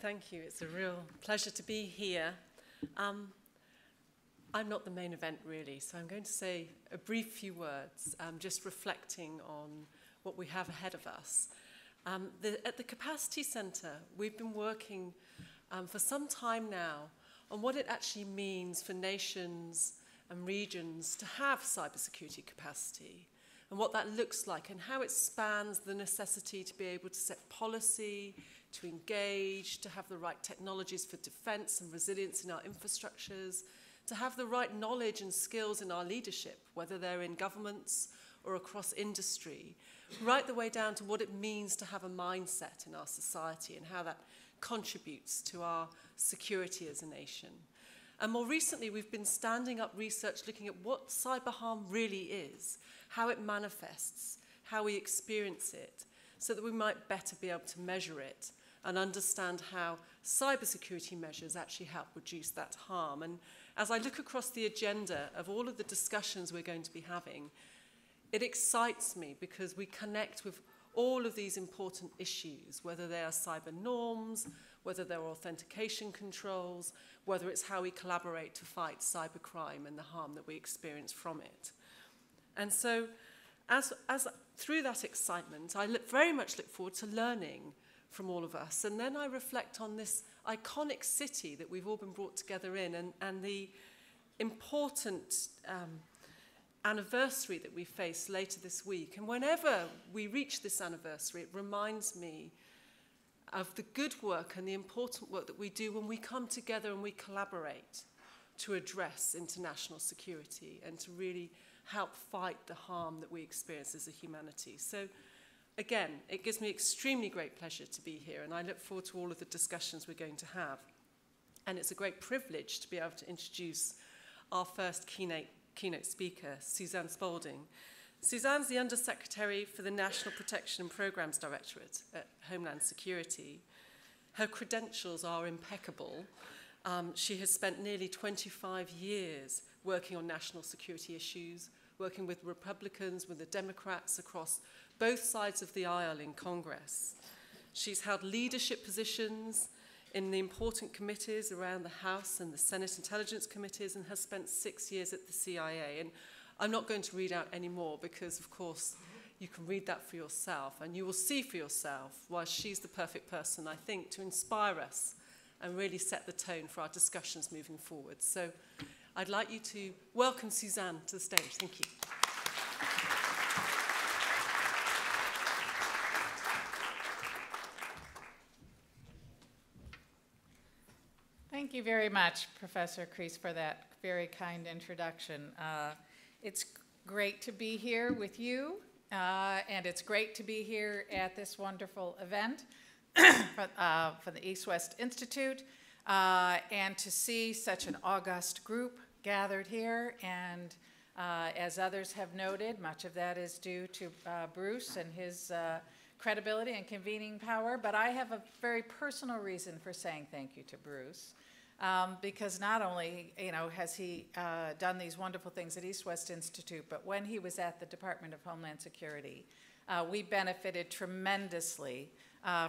thank you. It's a real pleasure to be here. I'm not the main event, really, so I'm going to say a brief few words, just reflecting on what we have ahead of us. At the Capacity Centre, we've been working for some time now on what it actually means for nations and regions to have cybersecurity capacity, and what that looks like, and how it spans the necessity to be able to set policy, to engage, to have the right technologies for defense and resilience in our infrastructures, to have the right knowledge and skills in our leadership, whether they're in governments or across industry, right the way down to what it means to have a mindset in our society and how that contributes to our security as a nation. And more recently, we've been standing up research looking at what cyber harm really is, how it manifests, how we experience it, so that we might better be able to measure it and understand how cybersecurity measures actually help reduce that harm. And as I look across the agenda of all of the discussions we're going to be having, it excites me because we connect with all of these important issues, whether they are cyber norms, whether they're authentication controls, whether it's how we collaborate to fight cybercrime and the harm that we experience from it. And so, as through that excitement, I very much look forward to learning from all of us. And then I reflect on this iconic city that we've all been brought together in, and the important anniversary that we face later this week. And whenever we reach this anniversary, it reminds me of the good work and the important work that we do when we come together and we collaborate to address international security and to really help fight the harm that we experience as a humanity. So again, it gives me extremely great pleasure to be here, and I look forward to all of the discussions we're going to have. And it's a great privilege to be able to introduce our first keynote speaker, Suzanne Spaulding. Suzanne's the Undersecretary for the National Protection and Programs Directorate at Homeland Security. Her credentials are impeccable. She has spent nearly 25 years working on national security issues, working with Republicans, with the Democrats across both sides of the aisle in Congress. She's held leadership positions in the important committees around the House and the Senate Intelligence Committees, and has spent 6 years at the CIA. And I'm not going to read out any more because, of course, you can read that for yourself, and you will see for yourself why she's the perfect person, I think, to inspire us and really set the tone for our discussions moving forward. So I'd like you to welcome Suzanne to the stage. Thank you. Thank you very much, Professor Creese, for that very kind introduction. It's great to be here with you, and it's great to be here at this wonderful event for the East-West Institute, and to see such an august group gathered here. And as others have noted, much of that is due to Bruce and his credibility and convening power. But I have a very personal reason for saying thank you to Bruce. Because not only, has he done these wonderful things at East-West Institute, but when he was at the Department of Homeland Security, we benefited tremendously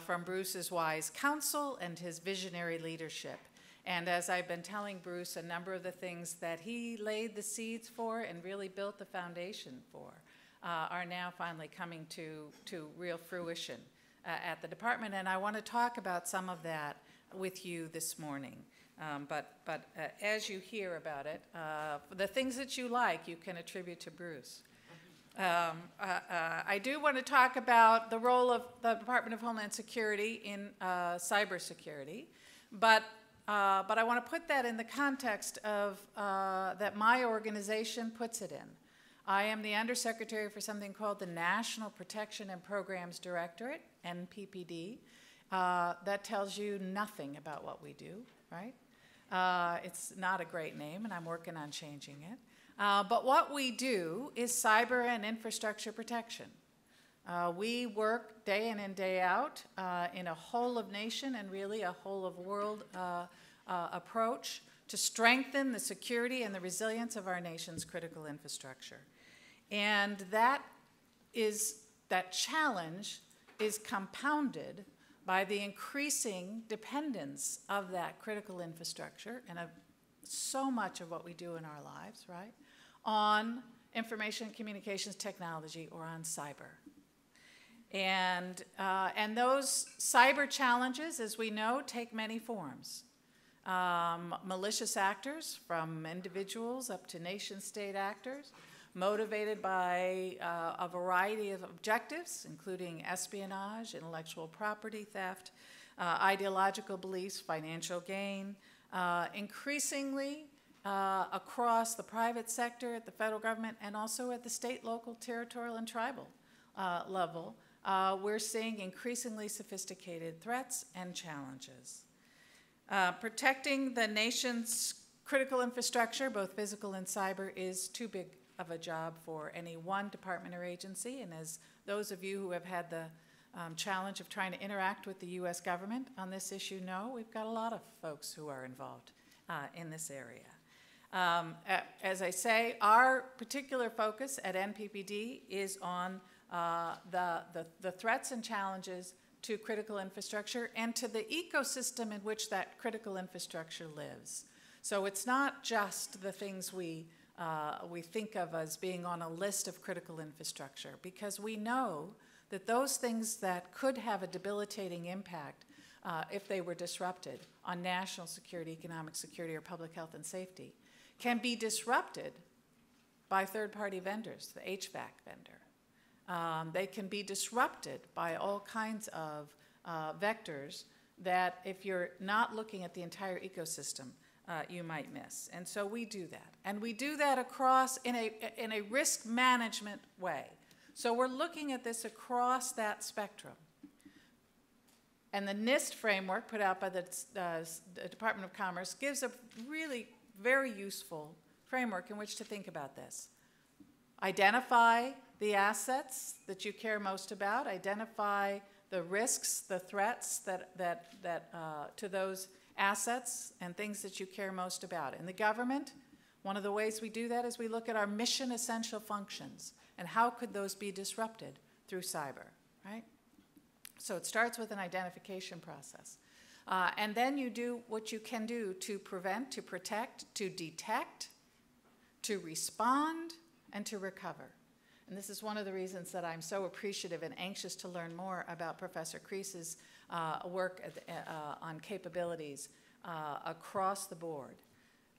from Bruce's wise counsel and his visionary leadership. And as I've been telling Bruce, a number of the things that he laid the seeds for and really built the foundation for are now finally coming to real fruition at the department. And I want to talk about some of that with you this morning. But as you hear about it, the things that you like, you can attribute to Bruce. I do want to talk about the role of the Department of Homeland Security in cybersecurity, but I want to put that in the context of that my organization puts it in. I am the Undersecretary for something called the National Protection and Programs Directorate, NPPD. That tells you nothing about what we do, right? It's not a great name, and I'm working on changing it. But what we do is cyber and infrastructure protection. We work day in and day out in a whole of nation and really a whole of world approach to strengthen the security and the resilience of our nation's critical infrastructure. And that challenge is compounded by the increasing dependence of that critical infrastructure and of so much of what we do in our lives, right, on information and communications technology or on cyber. And those cyber challenges, as we know, take many forms. Malicious actors, from individuals up to nation-state actors, motivated by a variety of objectives, including espionage, intellectual property theft, ideological beliefs, financial gain, increasingly across the private sector, at the federal government, and also at the state, local, territorial, and tribal level. We're seeing increasingly sophisticated threats and challenges. Protecting the nation's critical infrastructure, both physical and cyber, is too big of a job for any one department or agency. And as those of you who have had the challenge of trying to interact with the U.S. government on this issue know, we've got a lot of folks who are involved in this area. As I say, our particular focus at NPPD is on the threats and challenges to critical infrastructure and to the ecosystem in which that critical infrastructure lives. So it's not just the things we think of as being on a list of critical infrastructure, because we know that those things that could have a debilitating impact if they were disrupted on national security, economic security, or public health and safety can be disrupted by third-party vendors, the HVAC vendor. They can be disrupted by all kinds of vectors that, if you're not looking at the entire ecosystem, you might miss. And so we do that. And we do that across in a risk management way. So we're looking at this across that spectrum. And the NIST framework put out by the Department of Commerce gives a really very useful framework in which to think about this. Identify the assets that you care most about, identify the risks, the threats to those assets and things that you care most about. In the government, one of the ways we do that is we look at our mission essential functions and how could those be disrupted through cyber, right? So it starts with an identification process. And then you do what you can do to prevent, to protect, to detect, to respond, and to recover. And this is one of the reasons that I'm so appreciative and anxious to learn more about Professor Creese's work on capabilities across the board.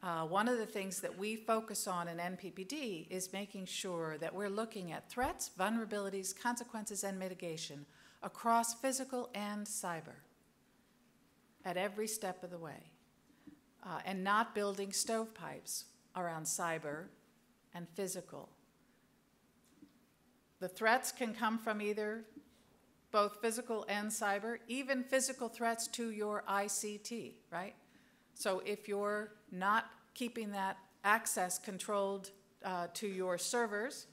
One of the things that we focus on in NPPD is making sure that we're looking at threats, vulnerabilities, consequences, and mitigation across physical and cyber at every step of the way, and not building stovepipes around cyber and physical. The threats can come from either both physical and cyber, even physical threats to your ICT, right? So if you're not keeping that access controlled to your servers,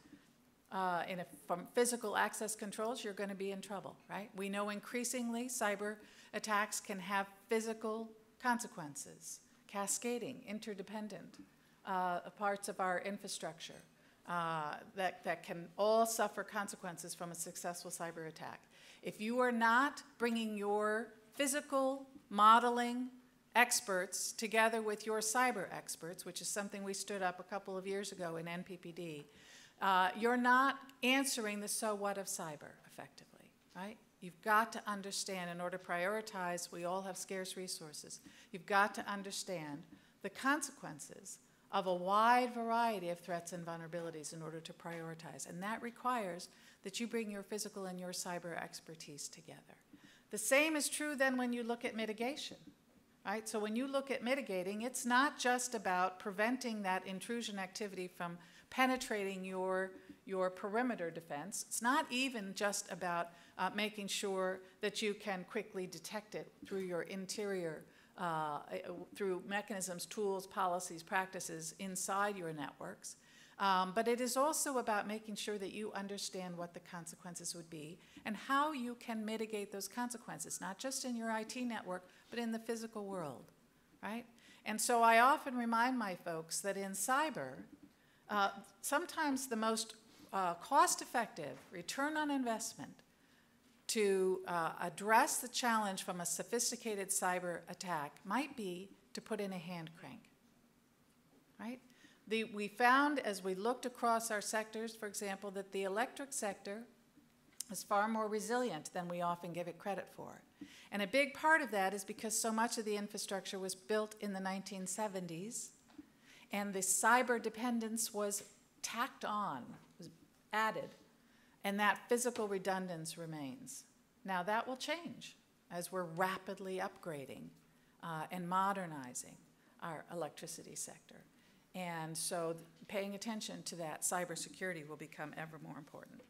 from physical access controls, you're going to be in trouble, right? We know increasingly cyber attacks can have physical consequences, cascading, interdependent parts of our infrastructure that can all suffer consequences from a successful cyber attack. If you are not bringing your physical modeling experts together with your cyber experts, which is something we stood up a couple of years ago in NPPD, you're not answering the so what of cyber effectively, right? You've got to understand, in order to prioritize, we all have scarce resources, you've got to understand the consequences of a wide variety of threats and vulnerabilities in order to prioritize. And that requires that you bring your physical and your cyber expertise together. The same is true then when you look at mitigation, right? So when you look at mitigating, it's not just about preventing that intrusion activity from penetrating your perimeter defense. It's not even just about making sure that you can quickly detect it through your interior, through mechanisms, tools, policies, practices inside your networks. But it is also about making sure that you understand what the consequences would be and how you can mitigate those consequences, not just in your IT network, but in the physical world, right? And so I often remind my folks that in cyber, sometimes the most cost-effective return on investment to address the challenge from a sophisticated cyber attack might be to put in a hand crank, right? We found as we looked across our sectors, for example, that the electric sector is far more resilient than we often give it credit for. And a big part of that is because so much of the infrastructure was built in the 1970s, and the cyber dependence was tacked on, was added, and that physical redundance remains. Now that will change as we're rapidly upgrading and modernizing our electricity sector. And so paying attention to that cybersecurity will become ever more important.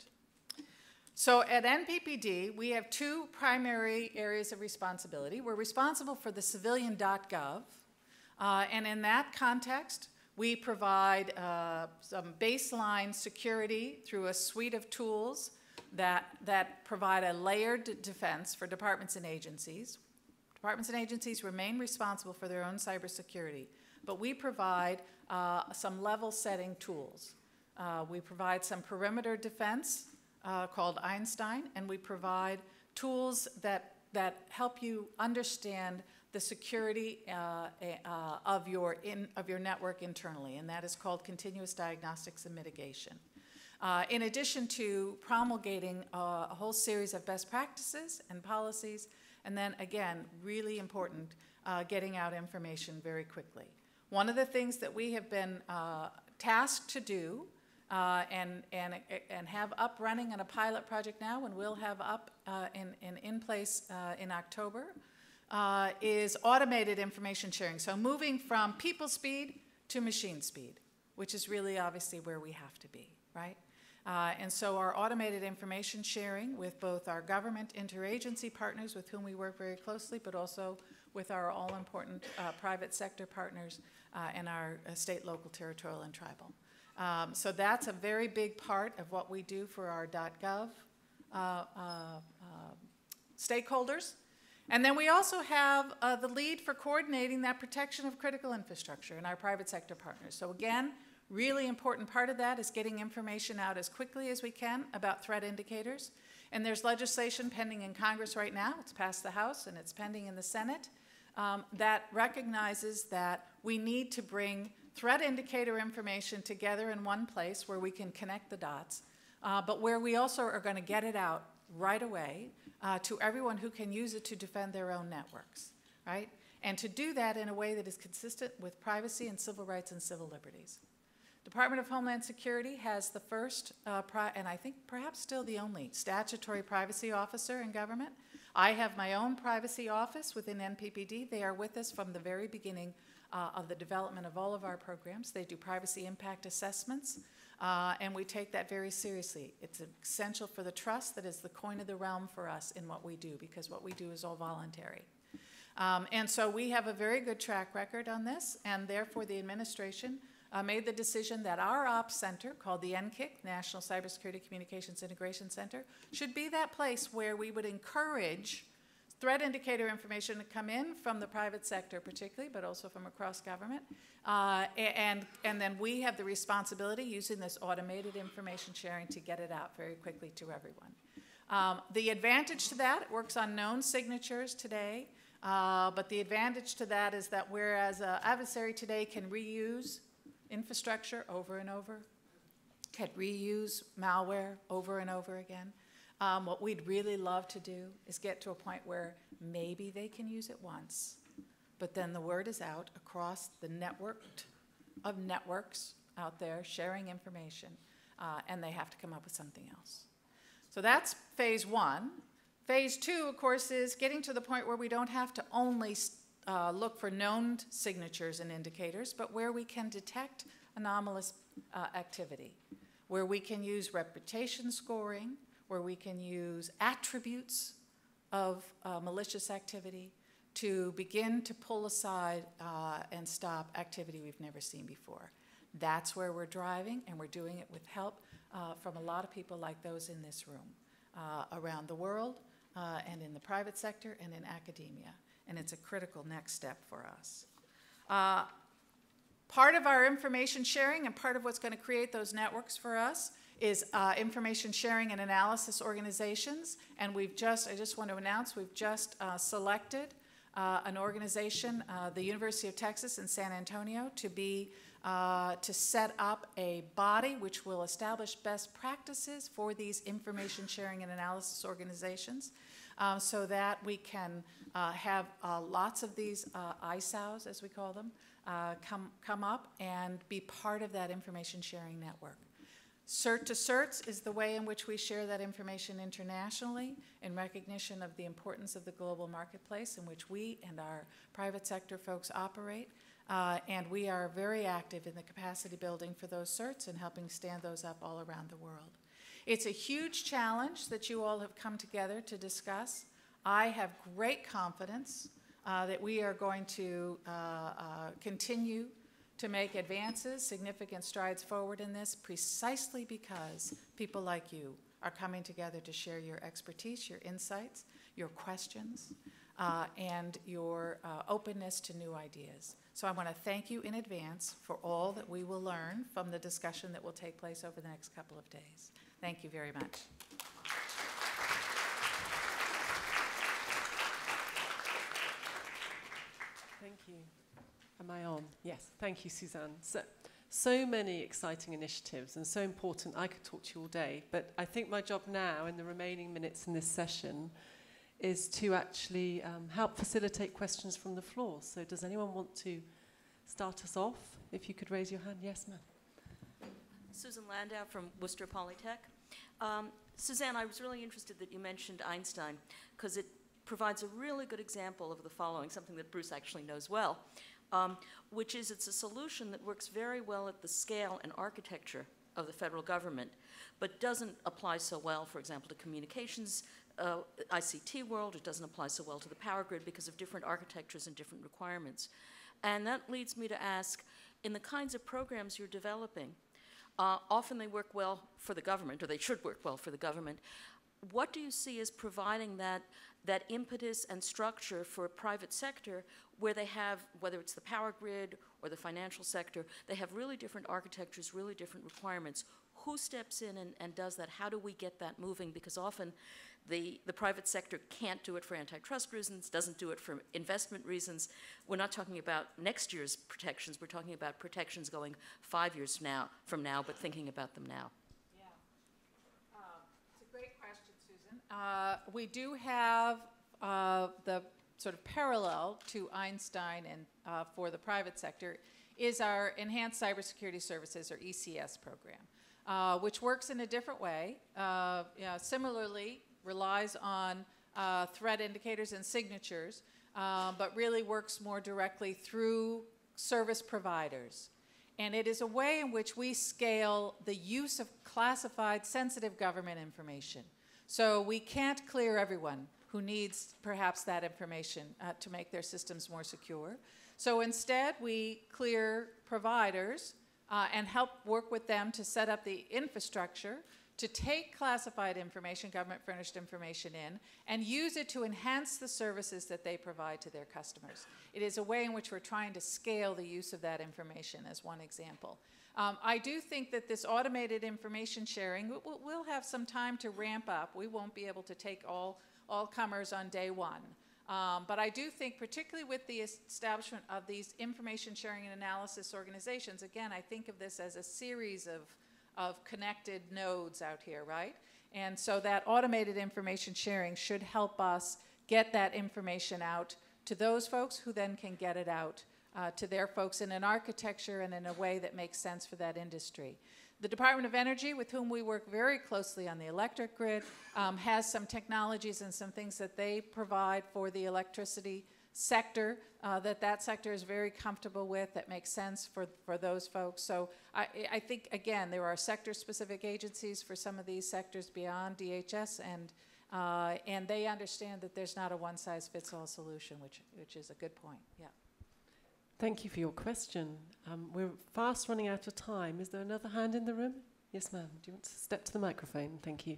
So at NPPD, we have two primary areas of responsibility. We're responsible for the civilian.gov, and in that context, we provide some baseline security through a suite of tools that provide a layered defense for departments and agencies. Departments and agencies remain responsible for their own cybersecurity, but we provide some level-setting tools. We provide some perimeter defense called Einstein, and we provide tools that help you understand the security of your network internally, and that is called continuous diagnostics and mitigation. In addition to promulgating a whole series of best practices and policies, and then again, really important, getting out information very quickly. One of the things that we have been tasked to do and have up running on a pilot project now, and we'll have up in place in October, is automated information sharing. So moving from people speed to machine speed, which is really obviously where we have to be, right? And so our automated information sharing with both our government interagency partners with whom we work very closely, but also with our all-important private sector partners and our state, local, territorial, and tribal. So that's a very big part of what we do for our .gov stakeholders. And then we also have the lead for coordinating that protection of critical infrastructure in our private sector partners. So again, really important part of that is getting information out as quickly as we can about threat indicators. And there's legislation pending in Congress right now. It's passed the House and it's pending in the Senate that recognizes that we need to bring threat indicator information together in one place where we can connect the dots, but where we also are going to get it out right away to everyone who can use it to defend their own networks, right? And to do that in a way that is consistent with privacy and civil rights and civil liberties. Department of Homeland Security has the first, and I think perhaps still the only, statutory privacy officer in government. I have my own privacy office within NPPD. They are with us from the very beginning of the development of all of our programs. They do privacy impact assessments, and we take that very seriously. It's essential for the trust that is the coin of the realm for us in what we do, because what we do is all voluntary. And so we have a very good track record on this, and therefore the administration made the decision that our ops center, called the NCIC, National Cybersecurity Communications Integration Center, should be that place where we would encourage threat indicator information to come in from the private sector particularly, but also from across government. And then we have the responsibility, using this automated information sharing, to get it out very quickly to everyone. The advantage to that, it works on known signatures today, but the advantage to that is that whereas an adversary today can reuse infrastructure over and over, can reuse malware over and over again, what we'd really love to do is get to a point where maybe they can use it once, but then the word is out across the network of networks out there sharing information, and they have to come up with something else. So that's phase one. Phase two, of course, is getting to the point where we don't have to only look for known signatures and indicators, but where we can detect anomalous activity, where we can use reputation scoring, where we can use attributes of malicious activity to begin to pull aside and stop activity we've never seen before. That's where we're driving, and we're doing it with help from a lot of people like those in this room around the world and in the private sector and in academia. And it's a critical next step for us. Part of our information sharing and part of what's going to create those networks for us is information sharing and analysis organizations. And I just want to announce, we've just selected an organization, the University of Texas in San Antonio, to set up a body which will establish best practices for these information sharing and analysis organizations, so that we can have lots of these ISOWs, as we call them, come up and be part of that information sharing network. Cert to Certs is the way in which we share that information internationally in recognition of the importance of the global marketplace in which we and our private sector folks operate. And we are very active in the capacity building for those certs and helping stand those up all around the world. It's a huge challenge that you all have come together to discuss. I have great confidence that we are going to continue to make advances, significant strides forward in this, precisely because people like you are coming together to share your expertise, your insights, your questions, and your openness to new ideas. So I want to thank you in advance for all that we will learn from the discussion that will take place over the next couple of days. Thank you very much. Thank you. Am I on? Yes. Thank you, Suzanne. So many exciting initiatives and so important. I could talk to you all day, but I think my job now in the remaining minutes in this session is to actually help facilitate questions from the floor. So does anyone want to start us off? If you could raise your hand. Yes, ma'am. Susan Landau from Worcester Polytech. Suzanne, I was really interested that you mentioned Einstein, because it provides a really good example of the following, something that Bruce actually knows well, which is it's a solution that works very well at the scale and architecture of the federal government, but doesn't apply so well, for example, to communications, ICT world. It doesn't apply so well to the power grid because of different architectures and different requirements. And that leads me to ask, in the kinds of programs you're developing, often they work well for the government, or they should work well for the government. What do you see as providing that impetus and structure for a private sector where they have, whether it's the power grid or the financial sector, they have really different architectures, really different requirements? Who steps in and does that? How do we get that moving? Because often the private sector can't do it for antitrust reasons, doesn't do it for investment reasons. We're not talking about next year's protections. We're talking about protections going 5 years from now, but thinking about them now. It's a great question, Susan. We do have the sort of parallel to Einstein and for the private sector is our Enhanced Cybersecurity Services, or ECS program, which works in a different way. Similarly, relies on threat indicators and signatures, but really works more directly through service providers. And it is a way in which we scale the use of classified, sensitive government information. So we can't clear everyone who needs perhaps that information to make their systems more secure. So instead, we clear providers and help work with them to set up the infrastructure to take classified information, government-furnished information in, and use it to enhance the services that they provide to their customers. It is a way in which we're trying to scale the use of that information, as one example. I do think that this automated information sharing will have some time to ramp up. We won't be able to take all comers on day one. But I do think, particularly with the establishment of these information sharing and analysis organizations, again, I think of this as a series of connected nodes out here, right? And so that automated information sharing should help us get that information out to those folks who then can get it out to their folks in an architecture and in a way that makes sense for that industry. The Department of Energy, with whom we work very closely on the electric grid, has some technologies and some things that they provide for the electricity sector that sector is very comfortable with, that makes sense for those folks. So I think, again, there are sector-specific agencies for some of these sectors beyond DHS, and they understand that there's not a one-size-fits-all solution, which is a good point. Yeah. Thank you for your question. We're fast running out of time. Is there another hand in the room? Yes, ma'am. Do you want to step to the microphone? Thank you.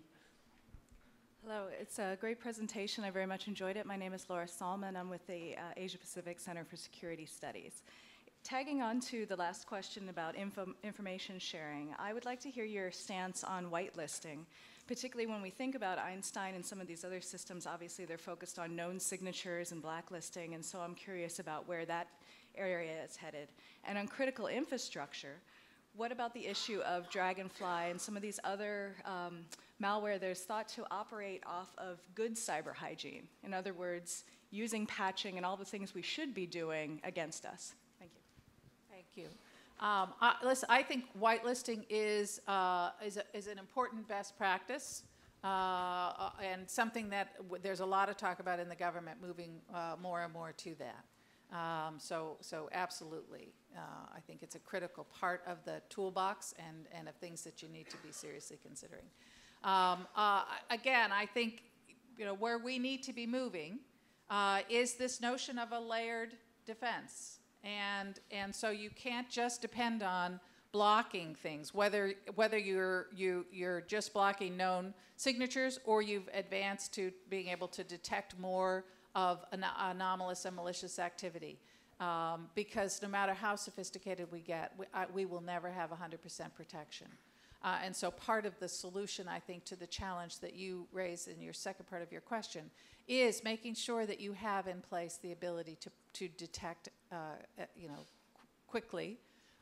Hello, it's a great presentation. I very much enjoyed it. My name is Laura Salman. I'm with the Asia Pacific Center for Security Studies. tagging on to the last question about information sharing, I would like to hear your stance on whitelisting, particularly when we think about Einstein and some of these other systems. Obviously, they're focused on known signatures and blacklisting, and so I'm curious about where that area is headed. And on critical infrastructure, what about the issue of Dragonfly and some of these other malware that's thought to operate off of good cyber hygiene? In other words, using patching and all the things we should be doing against us. Thank you. Thank you. Listen, I think whitelisting is an important best practice and something that there's a lot of talk about in the government, moving more and more to that. So absolutely, I think it's a critical part of the toolbox and of things that you need to be seriously considering. Again, I think where we need to be moving is this notion of a layered defense, and so you can't just depend on blocking things, whether you're just blocking known signatures or you've advanced to being able to detect more of anomalous and malicious activity. Because no matter how sophisticated we get, we will never have 100% protection. And so part of the solution, I think, to the challenge that you raised in your second part of your question is making sure that you have in place the ability to detect, quickly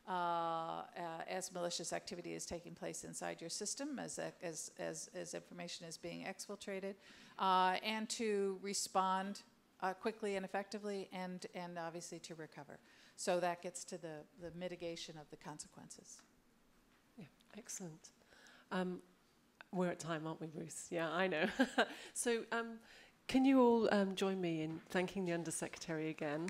as malicious activity is taking place inside your system, as information is being exfiltrated, and to respond quickly and effectively, and obviously to recover. So that gets to the mitigation of the consequences. Yeah, excellent. We're at time, aren't we, Bruce? Yeah, I know. So can you all join me in thanking the Undersecretary again?